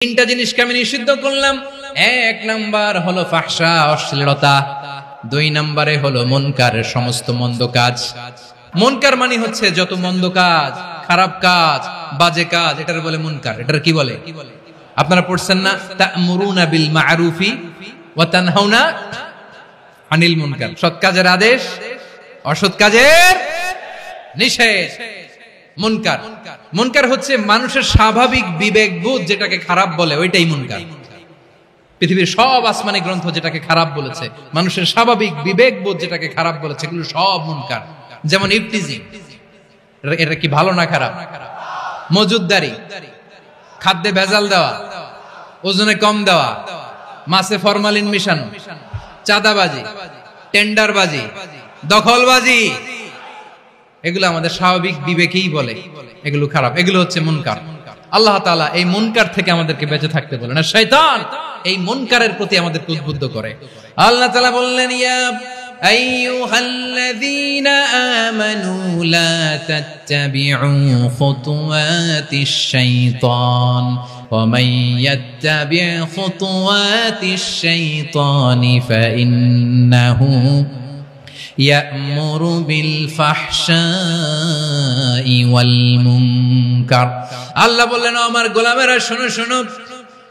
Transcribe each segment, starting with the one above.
তিনটা জিনিসকে আমি নিষিদ্ধ করলাম। এক নাম্বার হলো ফাহশা, অশ্লীলতা। দুই নম্বরে হলো মুনকার, সমস্ত মন্দ কাজ। মুনকার মানে হচ্ছে যত মন্দ কাজ, খারাপ কাজ, বাজে কাজ, এটার বলে মুনকার। এটার কি বলে? আপনারা পড়ছেন না, তা'মুরুনা বিল মা'রুফি ওয়া তানহাউনা আনিল মুনকার। সৎ কাজের আদেশ, অসৎ কাজের নিষেধ। মুনকার, মুনকার হচ্ছে মানুষের স্বাভাবিক বিবেকবোধ যেটাকে খারাপ বলে, ওইটাই মুনকার। পৃথিবীর সব আসমানি গ্রন্থ যেটাকে খারাপ বলেছে, মানুষের স্বাভাবিক বিবেকবোধ যেটাকে খারাপ বলেছে, এগুলো সব মুনকার। যেমন ইফতিজিং, এটা কি ভালো না খারাপ? মজুদদারি, খাদ্যে ভেজাল দেওয়া, ওজনে কম দেওয়া, মাছে ফরমালিন মিশানো, চাঁদাবাজি, টেন্ডারবাজি, দখলবাজি, এগুলো আমাদের স্বাভাবিক বিবেকেই বলে এগুলো খারাপ, এগুলো হচ্ছে মুনকার। আল্লাহ তাআলা এই মুনকার থেকে আমাদেরকে বেঁচে থাকতে বলেন, আর শয়তান এই মুনকারের প্রতি আমাদেরকে উদ্বুদ্ধ করে। আল্লাহ তাআলা বললেন, ইয়া আইয়ুহাল্লাযীনা আমানু লা তাত্তাবিউ খুতুওয়াতিশ শাইতান ওয়া মান ইয়াত্তাবি' খুতুওয়াতিশ শাইতানি ফাইন্নাহু ইয়া'মুরু বিল ফাহশাই ওয়াল মুনকার। আল্লাহ বললেন, আমার গোলামেরা শোনো শোনো,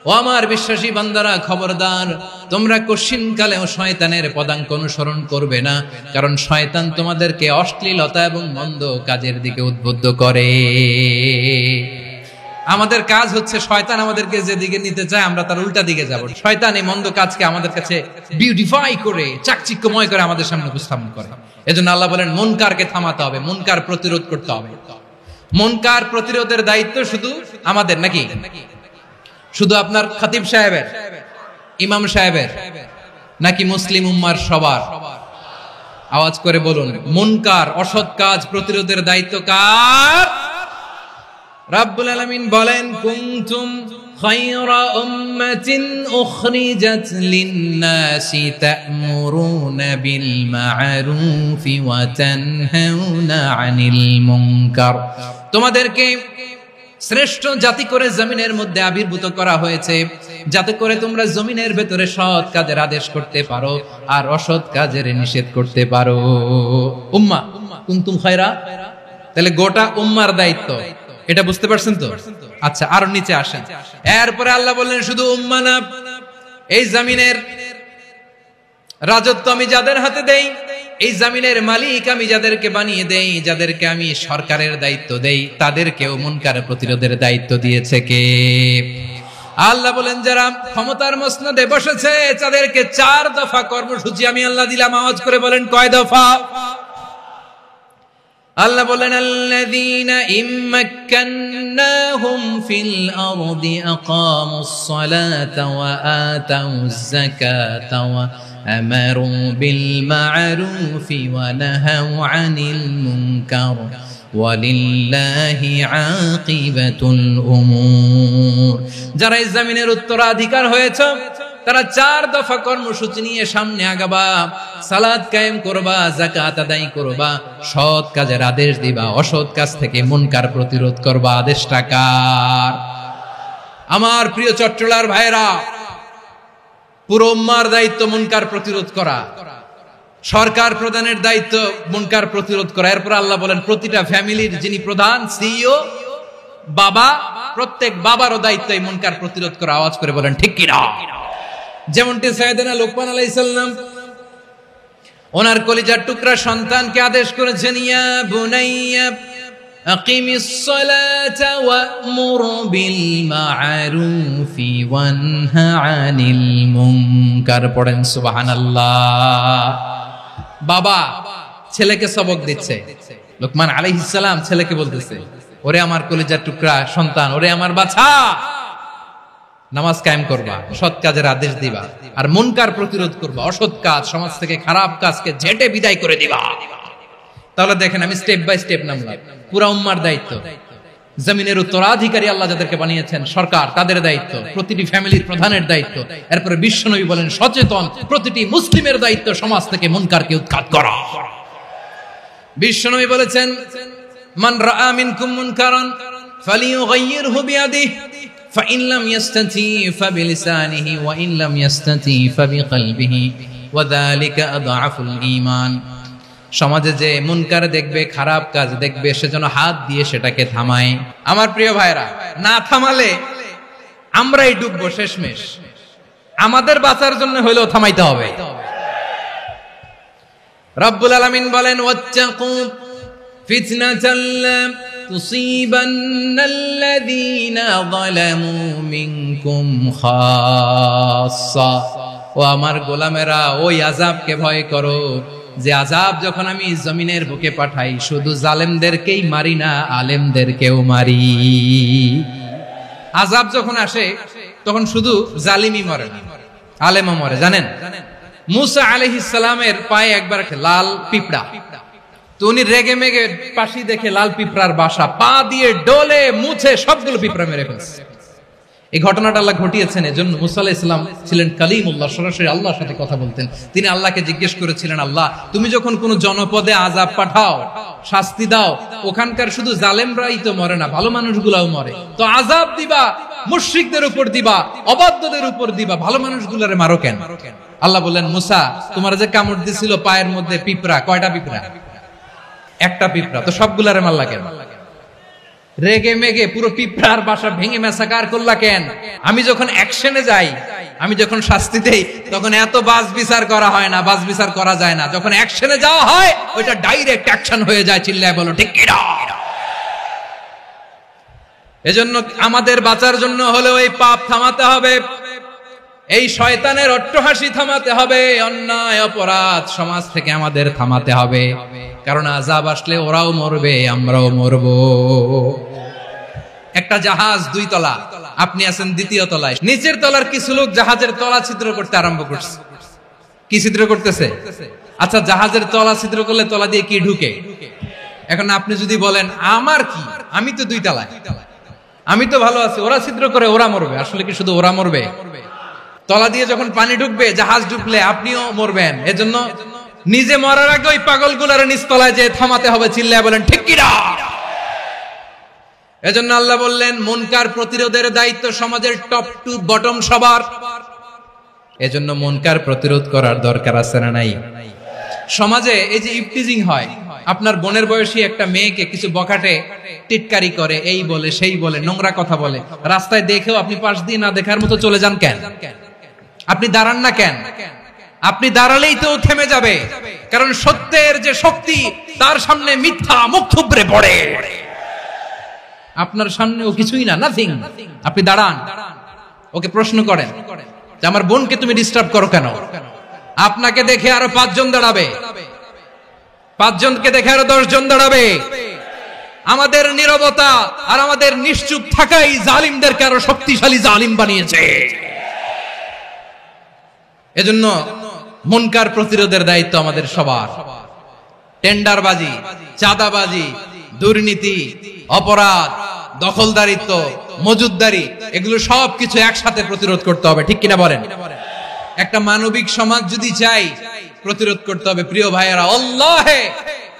ও আমার বিশ্বাসী বান্দারা খবরদার, তোমরা কশিনকালেও শয়তানের পদাঙ্ক অনুসরণ করবে না, কারণ শয়তান তোমাদেরকে অশ্লীলতা এবং মন্দ কাজের দিকে উদ্বুদ্ধ করে। আমাদের কাজ হচ্ছে শয়তান আমাদেরকে যেদিকে নিতে চায় আমরা তার উল্টা দিকে যাব। শয়তান এই মন্দ কাজকে আমাদের কাছে বিউটিফাই করে, চাকচিক্যময় করে আমাদের সামনে উপস্থাপন করে। এজন্য আল্লাহ বলেন, মুনকারকে থামাতে হবে, মুনকার প্রতিরোধ করতে হবে। মুনকার প্রতিরোধের দায়িত্ব শুধু আমাদের নাকি? শুধু আপনার খতিব সাহেবের, ইমাম সাহেবের, নাকি মুসলিম উম্মার সবার? আওয়াজ করে বলুন, মুনকার, অসৎ কাজ প্রতিরোধের দায়িত্ব কার? রাব্বুল আলামিন বলেন, কুনতুম খায়রা উম্মাতিন উখরিজাত লিন-নাসি তা'মুরুনা বিল মা'রুফি ওয়া তানহাউনা আনিল মুনকার। তোমাদেরকে শ্রেষ্ঠ জাতি করে জমিনের মধ্যে আবির্ভূত করা হয়েছে, যাতে করে তোমরা জমিনের ভেতরে সৎ কাজের আদেশ করতে পারো আর অসৎ কাজের নিষেধ করতে পারো। উম্মাহ, কুনতুম খায়রা, তাহলে গোটা উম্মার দায়িত্ব, এটা বুঝতে পারছেন তো? আচ্ছা, আরো নিচে আসেন। এরপরে আল্লাহ বললেন, শুধু উম্মাহ না, এই জমিনের রাজত্ব আমি যাদের হাতে দেই, এই জমিনের মালিক আমি যাদেরকে বানিয়ে দেই, যাদেরকে আমি সরকারের দায়িত্ব দেই, তাদেরকেও মুনকার প্রতিরোধের দায়িত্ব দিয়েছে কে? আল্লাহ বলেন, যারা ক্ষমতার মসনদে বসেছে তাদেরকে 4 দফা কর্মসূচি আমি আল্লাহ দিলাম। আওয়াজ করে বলেন, কয় দফা? আল্লাহ বলেন, আল্লাযীনা ইম্মাক্কান্নাহুম ফিল আরদি আকামুস সালাতা ওয়া আতাউয যাকাতা ওয়া আমারু বিল মা'রুফি ওয়া নাহাউ আনিল মুনকার ওয়ালিল্লাহি আকিবাতুল উমুর। যারা এই জমিনের উত্তরাধিকার হয়েছে তারা 4 দফা কর্মসূচি নিয়ে সামনে আগাবা। সালাত কায়েম করবা, যাকাত আদায় করবা, সৎ কাজের আদেশ দিবা, অসৎ কাজ থেকে মুনকার প্রতিরোধ করবা। আদেশটা কার? আমার প্রিয় চট্টলার ভাইরা, পুরো উম্মার দায়িত্ব মুনকার প্রতিরোধ করা, সরকার প্রধানের দায়িত্ব মুনকার প্রতিরোধ করা। এরপর আল্লাহ বলেন, প্রতিটা ফ্যামিলির যিনি প্রধান, সিইও, বাবা, প্রত্যেক বাবারও দায়িত্ব এই মুনকার প্রতিরোধ করা। আওয়াজ করে বলেন, ঠিক কি না? যেমনটি সাইয়েদনা লোকমান আলাইহিস সালাম ওনার কলিজার টুকরা সন্তানকে আদেশ করেছেন, ইয়া বুনাইয়া আকিমিস সালাতা ওয়া'মুর বিল মা'রুফি ওয়ানহা আনিল মুনকার। পড়েন সুবহানাল্লাহ। বাবা ছেলেকে সবক দিচ্ছে, লোকমান আলাইহিস সালাম ছেলেকে বলতেছে, ওরে আমার কলিজার টুকরা সন্তান, ওরে আমার বাছা, নামাজ কায়েম করবা, সৎ কাজের আদেশ দিবা, আর মুনকার প্রতিরোধ করবা, অসৎ কাজ, সমাজ থেকে খারাপ কাজকে ঝেঁটে বিদায় করে দিবা। তাহলে দেখেন, আমি স্টেপ বাই স্টেপ নামলাম। পুরা উম্মার দায়িত্ব, জমিনের উত্তরাধিকারী আল্লাহ যাদেরকে বানিয়েছেন সরকার, তাদের দায়িত্ব, প্রতিটি ফ্যামিলির প্রধানের দায়িত্ব। এরপরে বিশ্বনবী বলেন, সচেতন প্রতিটি মুসলিমের দায়িত্ব সমাজ থেকে মুনকারকে উৎখাত করা। বিশ্বনবী বলেছেন, মান রাআ মিনকুম মুনকারান ফালিয়ুগাইয়িরহু বিয়াদিহি فإن لم يستطع فبلسانه وإن لم يستطع فبقلبه وذلك أضعف الإيمان। সমাজে যে মুনকার দেখবে, খারাপ কাজ দেখবে, সেজন্য হাত দিয়ে সেটাকে থামায়। আমার প্রিয় ভাইরা, না থামালে আমরাই ডুববো শেষমেশ। আমাদের বাঁচার জন্য হইলেও থামাইতে হবে। রব্বুল আলামিন বলেন, ওয়াত্তাকু ফিতনাতাল লা তুসিবান্নাল্লাযীনা যালামু মিনকুম খাসসা। ও আমার গোলামেরা, ওই আযাবকে ভয় করো যে আযাব যখন আমি জমিনের বুকে পাঠাই শুধু জালেমদেরকেই মারি না, আলেমদেরকেও মারি। আযাব যখন আসে তখন শুধু জালিমই মরে না, আলেমও মরে। জানেন, মুসা আলাইহিস সালামের পায়ে একবার লাল পিঁপড়া, তো উনি রেগে মেগে পাশি দেখে লাল পিঁপড়ার বাসা, পা দিয়ে ডলে মুছে সবগুলো পিঁপড়া মেরে ফেলছে। এই ঘটনাটা আল্লাহ ঘটিয়েছেন এজন্য মুসা আলাইহিস সালাম ছিলেন কালিমুল্লাহ, সরাসরি আল্লাহর সাথে কথা বলতেন। তিনি আল্লাহকে জিজ্ঞেস করেছিলেন, আল্লাহ তুমি যখন কোন জনপদে আযাব পাঠাও, শাস্তি দাও, ওখানকার শুধু জালেমরাই তো মরে না, ভালো মানুষগুলাও মরে, তো আযাব দিবা মুশরিকদের উপর দিবা, অবাধ্যদের উপর দিবা, ভালো মানুষগুলারে মারো কেন? আল্লাহ বললেন, মুসা তোমার যে কামড় দিছিল পায়ের মধ্যে পিঁপড়া, কয়টা পিঁপড়া? একটা পিঁপড়া, তো সবগুলারে মারলা কেন? রেগে মেগে পুরো পিঁপড়ার বাসা ভেঙে মেসাকার করলা কেন? আমি যখন অ্যাকশনে যাই, আমি যখন শাস্তি দেই, তখন এত বাস বিচার করা হয় না, বাস বিচার করা যায় না। যখন অ্যাকশনে যাওয়া হয় ওইটা ডাইরেক্ট অ্যাকশন হয়ে যায়। চিল্লায় বলো ঠিক কি না? এজন্য আমাদের বাঁচার জন্য হলেও এই পাপ থামাতে হবে, এই শয়তানের অট্টহাসি থামাতে হবে, অন্যায় অপরাধ সমাজ থেকে আমাদের থামাতে হবে। কারণ আযাব আসলে ওরাও মরবে, আমরাও মরব। একটা জাহাজ 2 তলা, আপনি আছেন 2য় তলায়, নিচের তলার কিছু লোক জাহাজের তলা ছিদ্র করতে আরম্ভ করছে। কি ছিদ্র করতেছে? আচ্ছা, জাহাজের তলা ছিদ্র করলে তলা দিয়ে কি ঢুকে? এখন আপনি যদি বলেন আমার কি, আমি তো 2 তলায়, আমি তো ভালো আছি, ওরা ছিদ্র করে ওরা মরবে। আসলে কি শুধু ওরা মরবে? তলা দিয়ে যখন পানি ঢুকবে, জাহাজ ঢুকলে আপনিও মরবেন। এজন্য নিজে মরার আগে ওই পাগলগুলার নিচতলায় যে থামাতে হবে। চিল্লায় বলেন ঠিক কি না? এজন্য আল্লাহ বললেন, মুনকার প্রতিরোধের দায়িত্ব সমাজের টপ টু বটম সবার। এজন্য মুনকার প্রতিরোধ করার দরকার আছে না নাই? সমাজে এই যে ইফটিজিং হয়, আপনার বোনের বয়সী একটা মেয়েকে কিছু বখাটে টিটকারি করে, এই বলে সেই বলে, নোংরা কথা বলে, রাস্তায় দেখেও আপনি পাশ দিয়ে না দেখার মতো চলে যান কেন? আপনি দাঁড়ান না কেন? আপনি দাঁড়ালেই তো থেমে যাবে, কারণ সত্যের যে শক্তি তার সামনে মিথ্যা মুখ থুবড়ে পড়ে। আপনার সামনে ও কিছুই না, নাথিং। আপনি দাঁড়ান, ওকে প্রশ্ন করেন যে আমার বোনকে তুমি ডিস্টার্ব করো কেন? আপনাকে দেখে আরো 5 জন দাঁড়াবে, 5 জনকে দেখে আরো 10 জন দাঁড়াবে। আমাদের নীরবতা আর আমাদের নিশ্চুপ থাকাই জালিমদেরকে আরো শক্তিশালী জালিম বানিয়েছে। এজন্য মুনকার প্রতিরোধের দায়িত্ব আমাদের সবার। টেন্ডারবাজি, চাঁদাবাজি, দুর্নীতি, অপরাধ, দখলদারিত্ব, মজুদদারি, এগুলো সবকিছু একসাথে প্রতিরোধ করতে হবে। ঠিক কিনা বলেন? একটা মানবিক সমাজ যদি চাই, প্রতিরোধ করতে হবে। প্রিয় ভাইয়েরা,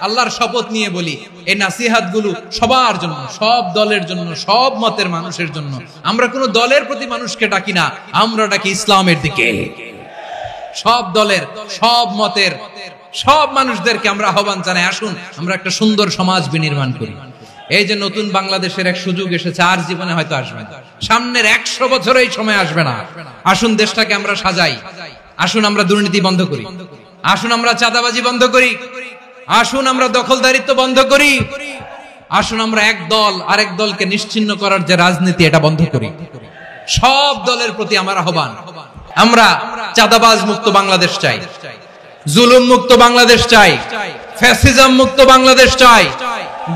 আল্লাহর শপথ নিয়ে বলি, এই নাসিহাত গুলো সবার জন্য, সব দলের জন্য, সব মতের মানুষের জন্য। আমরা কোন দলের প্রতি মানুষকে ডাকি না, আমরা ডাকি ইসলামের দিকে। সব দলের, সব মতের, সব মানুষদেরকে আমরা আহ্বান জানাই, আসুন আমরা একটা সুন্দর সমাজ বিনির্মাণ করি। এই যে নতুন বাংলাদেশের এক সুযোগ এসেছে, আর জীবনে হয়তো আসবে না, সামনের 100 বছর এই সময় আসবে না। আসুন দেশটাকে আমরা সাজাই, আসুন আমরা দুর্নীতি বন্ধ করি, আসুন আমরা চাঁদাবাজি বন্ধ করি, আসুন আমরা দখলদারিত্ব বন্ধ করি, আসুন আমরা এক দল আরেক দলকে নিশ্চিহ্ন করার যে রাজনীতি, এটা বন্ধ করি। সব দলের প্রতি আমার আহ্বান, আমরা চাঁদাবাজ মুক্ত বাংলাদেশ চাই, জুলুম মুক্ত বাংলাদেশ চাই, ফ্যাসিজম মুক্ত বাংলাদেশ চাই,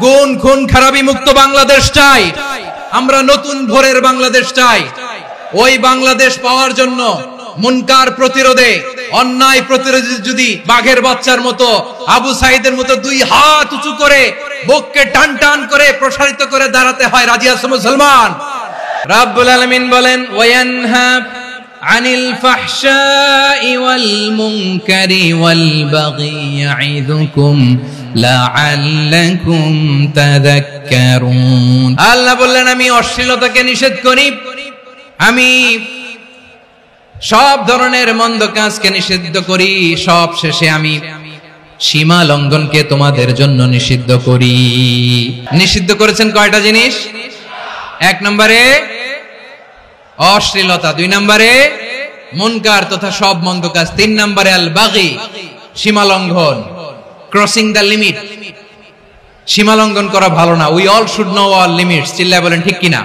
গুণ খুন খারাপি মুক্ত বাংলাদেশ চাই। আমরা নতুন ভোরের বাংলাদেশ চাই। ওই বাংলাদেশ পাওয়ার জন্য মুনকার প্রতিরোধে, অন্যায় প্রতিরোধে যদি বাঘের বাচ্চার মতো, আবু সাইদের মতো 2 হাত উঁচু করে, বুককে টান টান করে প্রসারিত করে দাঁড়াতে হয়, রাজি আছো মুসলমান? রাব্বুল আলামিন বলেন, ওয়ায়ানহা আনিল ফাহশাই ওয়াল মুনকারি ওয়াল বাগি ইয়াইদুকুম লাআল্লাকুম তাযাক্কারুন। আল্লাহ বললেন, আমি অশ্লীলতাকে নিষেধ করি, আমি সব ধরনের মন্দ কাজকে নিষিদ্ধ করি, সব শেষে আমি সীমা লঙ্ঘনকে তোমাদের জন্য নিষিদ্ধ করি। নিষিদ্ধ করেছেন কয়টা জিনিস? 1 নম্বরে অশ্লীলতা, 2 নম্বরে মুনকার তথা সব মন্দ কাজ, 3 নম্বরে আল বাগি সীমা লঙ্ঘন, ক্রসিং দ্য লিমিট। সীমা লঙ্ঘন করা ভালো না। We all should know our limits. চিল্লায় বলেন ঠিক কিনা?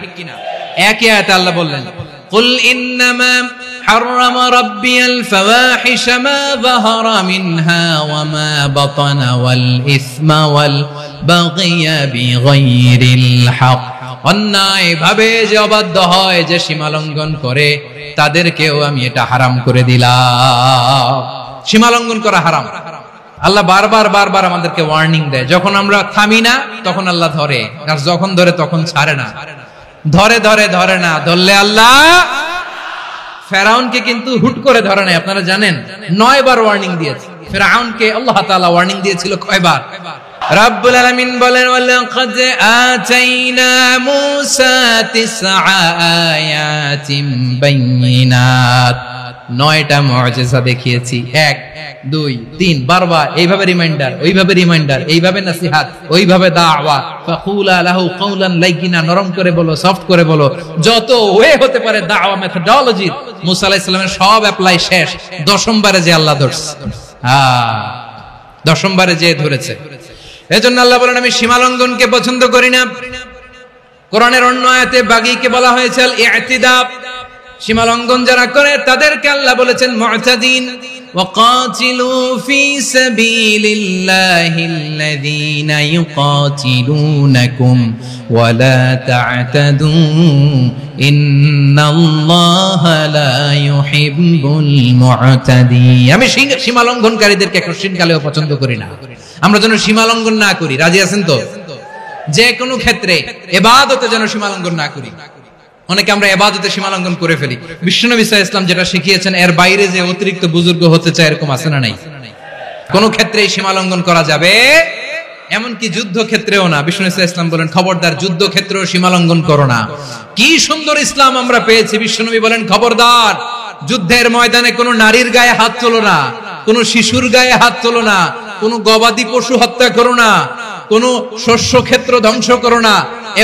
একই আয়াতে আল্লাহ বললেন, কুল ইন্নামা حرم ربي الفواحش ما ظهر منها وما بطن والإثم والبغي بغير الحق। অন্যায় ভাবে যে অবাধ্য হয়, যে সীমা লঙ্ঘন করে, তাদেরকেও আমি এটা হারাম করে দিলাম। সীমা লঙ্ঘন করা হারাম। আল্লাহ বারবার আমাদেরকে ওয়ার্নিং দেয়। যখন আমরা থামি না তখন আল্লাহ ধরে, আর যখন ধরে তখন ছাড়ে না। ধরে না, ধরলে আল্লাহ ফেরাউনকে কিন্তু হুট করে ধরে নাই। আপনারা জানেন 9 বার ওয়ার্নিং দিয়েছে ফেরাউনকে। আল্লাহ তাআলা ওয়ার্নিং দিয়েছিল কয়বার? রব্বুল আলামিন বলেন, ওয়ালাকাদ আতাইনা মূসা 9 আয়াতিন বাইয়িনাত। 9টা মুআজিজা দেখিয়েছি। 1 2 3 বারবার এইভাবে রিমাইন্ডার, ওইভাবে রিমাইন্ডার, এইভাবে নসিহত, ওইভাবে দাওয়া। ফাকুলা লাহু কাওলান লাইয়িনা, নরম করে বলো, সফট করে বলো, যত ওয়ে হতে পারে দাওয়া মেথডোলজি। মুসা আলাইহিস সালামের সব অ্যাপ্লাই শেষ। 10ম বারে যে আল্লাহ ধরছে, 10ম বারে যে ধরেছে। এজন্য আল্লাহ বলেন, আমি সীমা লঙ্ঘনকে পছন্দ করি না। কোরআনের অন্য আয়াতে বাগীকে বলা হয়েছে আল ইতিদা। সীমা লঙ্ঘন যারা করে তাদেরকে আল্লাহ বলেছেন মুতাদিন। ওয়াকাতিলু ফি সাবিলিল্লাহিল্লাযীনা ইউকাতিলুনাকুম ওয়া লা তা'তাদু ইন্নাল্লাহা লা ইউহিব্বুল মু'তাদিন। আমি সীমা লঙ্ঘনকারীদেরকে কোশ্চিনকালেও পছন্দ করি না। আমরা যেন সীমা লঙ্ঘন না করি। রাজি আছেন তো? যে কোনো ক্ষেত্রে ইবাদতে যেন সীমা লঙ্ঘন না করি। অনেকে আমরা ইবাদতে সীমা লঙ্ঘন করে ফেলি। বিশ্বনবী সাল্লাল্লাহু আলাইহি ওয়াসাল্লাম যেটা শিখিয়েছেন এর বাইরে যে অতিরিক্ত বুজুর্গ হতে চায়, এরকম আছে না নাই? কোন ক্ষেত্রেই সীমা লঙ্ঘন করা যাবে, এমনকি যুদ্ধ ক্ষেত্রেও না। বিশ্বনবী সাল্লাল্লাহু আলাইহি ওয়াসাল্লাম বলেন, খবরদার যুদ্ধ ক্ষেত্রেও সীমা লঙ্ঘন করো না। কি সুন্দর ইসলাম আমরা পেয়েছি। বিশ্বনবী বলেন, খবরদার যুদ্ধের ময়দানে কোনো নারীর গায়ে হাত তোলো না, কোনো শিশুর গায়ে হাত তোলো না, কোনো গবাদি পশু হত্যা করো না, কোনো শস্য ক্ষেত্র ধ্বংস করো না,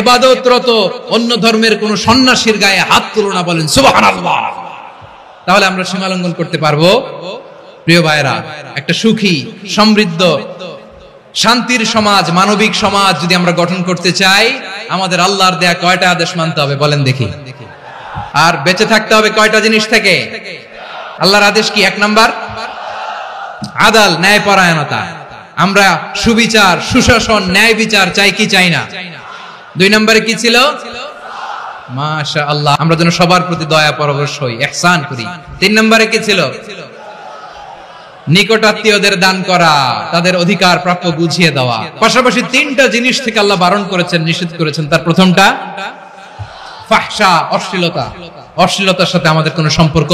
ইবাদতরত অন্য ধর্মের কোন সন্ন্যাসীর গায়ে হাত তুলো না। বলেন সুবহানাল্লাহ। তাহলে আমরা সীমা লঙ্ঘন করতে পারবো? প্রিয় ভাইরা, একটা সুখী, সমৃদ্ধ, শান্তির সমাজ, মানবিক সমাজ যদি আমরা গঠন করতে চাই, আমাদের আল্লাহর দেয়া কয়টা আদেশ মানতে হবে বলেন দেখি? আর বেঁচে থাকতে হবে কয়টা জিনিস থেকে? আল্লাহর আদেশ কি? 1 নাম্বার আদাল, ন্যায়পরায়ণতা। আমরা সুবিচার, সুশাসন, ন্যায় বিচার চাই কি চাই না? 2 নম্বরে কি ছিল? মাশাআল্লাহ, আমরা যেন সবার প্রতি দয়া পরবশ হই, ইহসান করি। 3 নম্বরে কি ছিল? নিকটাত্মীয়দের দান করা, তাদের অধিকার প্রাপ্য বুঝিয়ে দেওয়া। পাশাপাশি 3টা জিনিস থেকে আল্লাহ বারণ করেছেন, নিষেধ করেছেন। তার প্রথমটা ফাহশা, অশ্লীলতা। অশ্লীলতার সাথে আমাদের কোনো সম্পর্ক।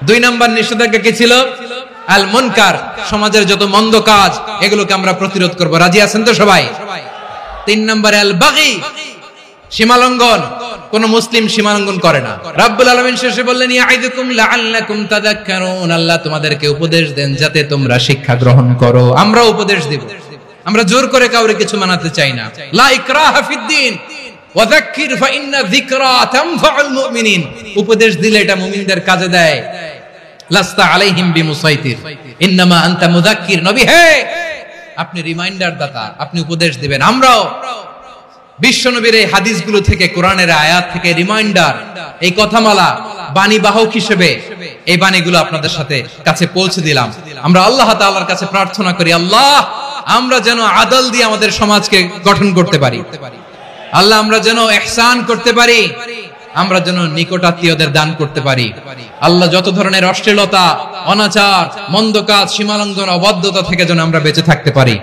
2 নম্বর নিষেধাজ্ঞা কি ছিল? আল মুনকার, সমাজের যত মন্দ কাজ এগুলোকে আমরা প্রতিরোধ করব। রাজি আছেন তো সবাই? 3 নম্বরে আল বাগী, সীমালঙ্ঘন। কোন মুসলিম সীমালঙ্ঘন করে না। রব্বুল আলামিন শেষে বললেন, ইয়াইদুকুম লাআল্লাকুম তাযাক্কারুন। আল্লাহ তোমাদেরকে উপদেশ দেন যাতে তোমরা শিক্ষা গ্রহণ করো। আমরা উপদেশ দেব, আমরা জোর করে কাউরে কিছু মানাতে চাই না। লা ইকরাহা ফিদ্দিন ওয়া যাক্কির ফাইন্না যিকরা তানফাউল মুমিনিন। উপদেশ দিলে এটা মুমিনদের কাজে দেয়। লাস্তা আলাইহিম বিমুসাইতির ইন্নামা আনতা মুযাক্কির। নবী হে, আপনি রিমাইন্ডার দাতা, আপনি উপদেশ দিবেন। আমরাও বিশ্বনবীর এই হাদিসগুলো থেকে, কোরআনের আয়াত থেকে রিমাইন্ডার, এই কথামালা, বাণী বাহক হিসেবে এই বাণীগুলো আপনাদের সাথে কাছে পৌঁছে দিলাম। আমরা আল্লাহ তাআলার কাছে প্রার্থনা করি, আল্লাহ আমরা যেন আদল দিয়ে আমাদের সমাজকে গঠন করতে পারি। আল্লাহ আমরা যেন ইহসান করতে পারি, আমরা যেন নিকটাত্মীয়দের দান করতে পারি। আল্লাহ যত ধরনের অশ্লীলতা, অনাচার, মন্দ কাজ, সীমালঙ্ঘন, অবাধ্যতা থেকে যেন আমরা বেঁচে থাকতে পারি।